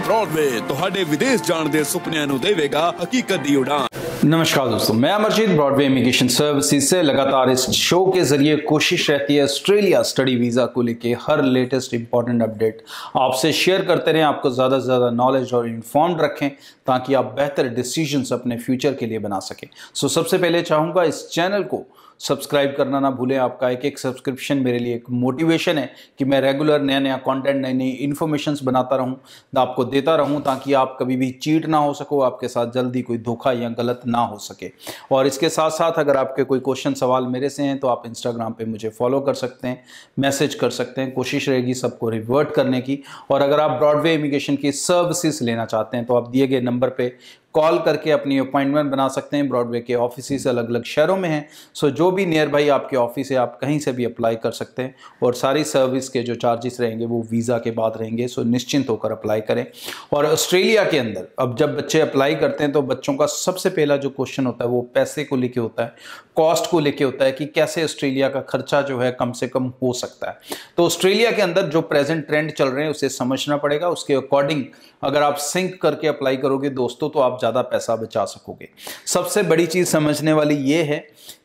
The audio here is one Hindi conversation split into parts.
ब्रॉडवे ਤੁਹਾਡੇ ਵਿਦੇਸ਼ ਜਾਣ ਦੇ ਸੁਪਨਿਆਂ ਨੂੰ ਦੇਵੇਗਾ ਹकीकत ਦੀ उड़ान। नमस्कार दोस्तों, मैं अमरजीत ब्रॉडवे इमिग्रेशन सर्विसेज से लगातार इस शो के जरिए कोशिश रहती है ऑस्ट्रेलिया स्टडी वीज़ा को लेके हर लेटेस्ट इंपॉर्टेंट अपडेट आपसे शेयर करते रहें, आपको ज़्यादा से ज़्यादा नॉलेज और इन्फॉर्म्ड रखें ताकि आप बेहतर डिसीजंस अपने फ्यूचर के लिए बना सकें। सबसे पहले चाहूँगा इस चैनल को सब्सक्राइब करना ना भूलें। आपका एक सब्सक्रिप्शन मेरे लिए एक मोटिवेशन है कि मैं रेगुलर नया कंटेंट, नई इन्फॉर्मेशंस बनाता रहूं, आपको देता रहूं ताकि आप कभी भी चीट ना हो सको, आपके साथ जल्दी कोई धोखा या गलत ना हो सके। और इसके साथ साथ अगर आपके कोई क्वेश्चन सवाल मेरे से हैं तो आप इंस्टाग्राम पे मुझे फॉलो कर सकते हैं, मैसेज कर सकते हैं, कोशिश रहेगी सबको रिवर्ट करने की। और अगर आप ब्रॉडवे इमिग्रेशन की सर्विसेज लेना चाहते हैं तो आप दिए गए नंबर पर कॉल करके अपनी अपॉइंटमेंट बना सकते हैं। ब्रॉडवे के ऑफिस अलग अलग शहरों में हैं, जो भी नियर बाई आपके ऑफिस है आप कहीं से भी अप्लाई कर सकते हैं। और सारी सर्विस के जो चार्जेस रहेंगे वो वीज़ा के बाद रहेंगे, निश्चिंत होकर अप्लाई करें। और ऑस्ट्रेलिया के अंदर अब जब बच्चे अप्लाई करते हैं तो बच्चों का सबसे पहला जो क्वेश्चन होता है वो पैसे को लेके होता है, कॉस्ट को लेके होता है कि कैसे ऑस्ट्रेलिया का खर्चा जो है कम से कम हो सकता है। तो ऑस्ट्रेलिया के अंदर जो प्रेजेंट ट्रेंड चल रहे हैं उसे समझना पड़ेगा, उसके अकॉर्डिंग अगर आप सिंक करके अप्लाई करोगे दोस्तों तो आप ज़्यादा पैसा बचा सकोगे। सबसे बड़ी चीज़ समझने वाली ये है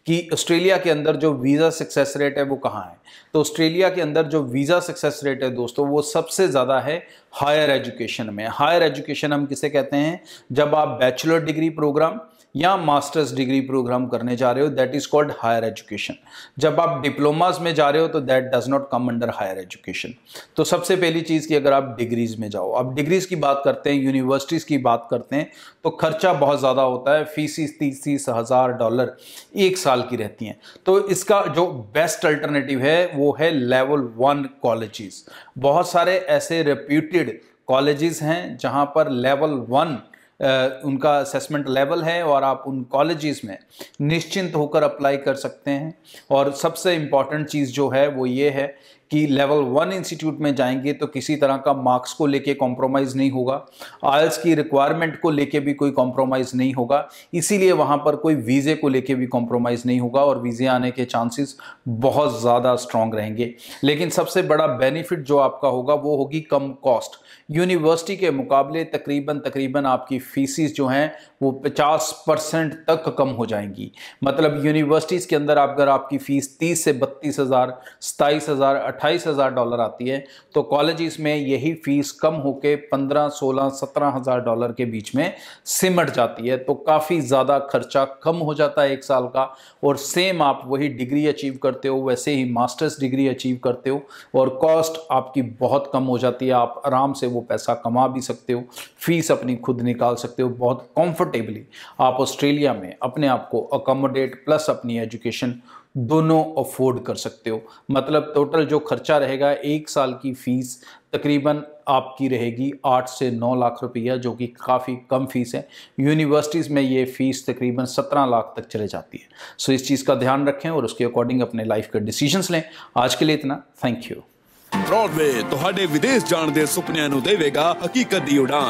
कि ऑस्ट्रेलिया के अंदर जो वीज़ा सक्सेस रेट है वो कहाँ है। तो ऑस्ट्रेलिया के अंदर जो वीज़ा सक्सेस रेट है दोस्तों वो सबसे ज़्यादा है हायर एजुकेशन में। हायर एजुकेशन हम किसे कहते हैं? जब आप बैचलर डिग्री प्रोग्राम या मास्टर्स डिग्री प्रोग्राम करने जा रहे हो, that is called higher education. जब आप डिप्लोमास में जा रहे हो तो that does not come under higher education. तो सबसे पहली चीज़ कि अगर आप डिग्रीज में जाओ, अब डिग्रीज की बात करते हैं, यूनिवर्सिटीज़ की बात करते हैं तो खर्चा बहुत ज़्यादा होता है। फीस 30 हज़ार डॉलर एक साल की रहती हैं। तो इसका जो बेस्ट अल्टरनेटिव है वो है लेवल 1 कॉलेजेस। बहुत सारे ऐसे रेप्यूटेड कॉलेजेस हैं जहाँ पर लेवल 1 उनका असेसमेंट लेवल है और आप उन कॉलेजेस में निश्चिंत होकर अप्लाई कर सकते हैं। और सबसे इम्पॉर्टेंट चीज़ जो है वो ये है कि लेवल 1 इंस्टीट्यूट में जाएंगे तो किसी तरह का मार्क्स को लेके कॉम्प्रोमाइज़ नहीं होगा, आइल्स की रिक्वायरमेंट को लेके भी कोई कॉम्प्रोमाइज़ नहीं होगा, इसीलिए वहाँ पर कोई वीज़े को लेके भी कॉम्प्रोमाइज़ नहीं होगा और वीज़े आने के चांसेस बहुत ज़्यादा स्ट्रॉन्ग रहेंगे। लेकिन सबसे बड़ा बेनिफिट जो आपका होगा वो होगी कम कॉस्ट। यूनिवर्सिटी के मुकाबले तकरीबन आपकी फीसिस जो हैं वो 50% तक कम हो जाएंगी। मतलब यूनिवर्सिटीज़ के अंदर अगर आपकी फ़ीस 30 से 32 हज़ार, 27 हज़ार, 28 हज़ार डॉलर आती है तो कॉलेजेस में यही फ़ीस कम होके 15, 16, 17 हज़ार डॉलर के बीच में सिमट जाती है। तो काफ़ी ज़्यादा खर्चा कम हो जाता है एक साल का। और सेम आप वही डिग्री अचीव करते हो, वैसे ही मास्टर्स डिग्री अचीव करते हो और कॉस्ट आपकी बहुत कम हो जाती है। आप आराम से वो पैसा कमा भी सकते हो, फीस अपनी खुद निकाल सकते हो, बहुत कंफर्टेबली आप ऑस्ट्रेलिया में अपने आप को अकोमोडेट प्लस अपनी एजुकेशन दोनों अफोर्ड कर सकते हो। मतलब टोटल जो खर्चा रहेगा एक साल की फीस तकरीबन आपकी रहेगी 8 से 9 लाख रुपया, जो कि काफ़ी कम फीस है। यूनिवर्सिटीज़ में ये फ़ीस तकरीबन 17 लाख तक चले जाती है। इस चीज़ का ध्यान रखें और उसके अकॉर्डिंग अपने लाइफ के डिसीजंस लें। आज के लिए इतना, थैंक यू। ब्रॉडवे ਤੁਹਾਡੇ ਵਿਦੇਸ਼ ਜਾਣ ਦੇ ਸੁਪਨਿਆਂ ਨੂੰ ਦੇਵੇਗਾ ਹकीकत ਦੀ उड़ान।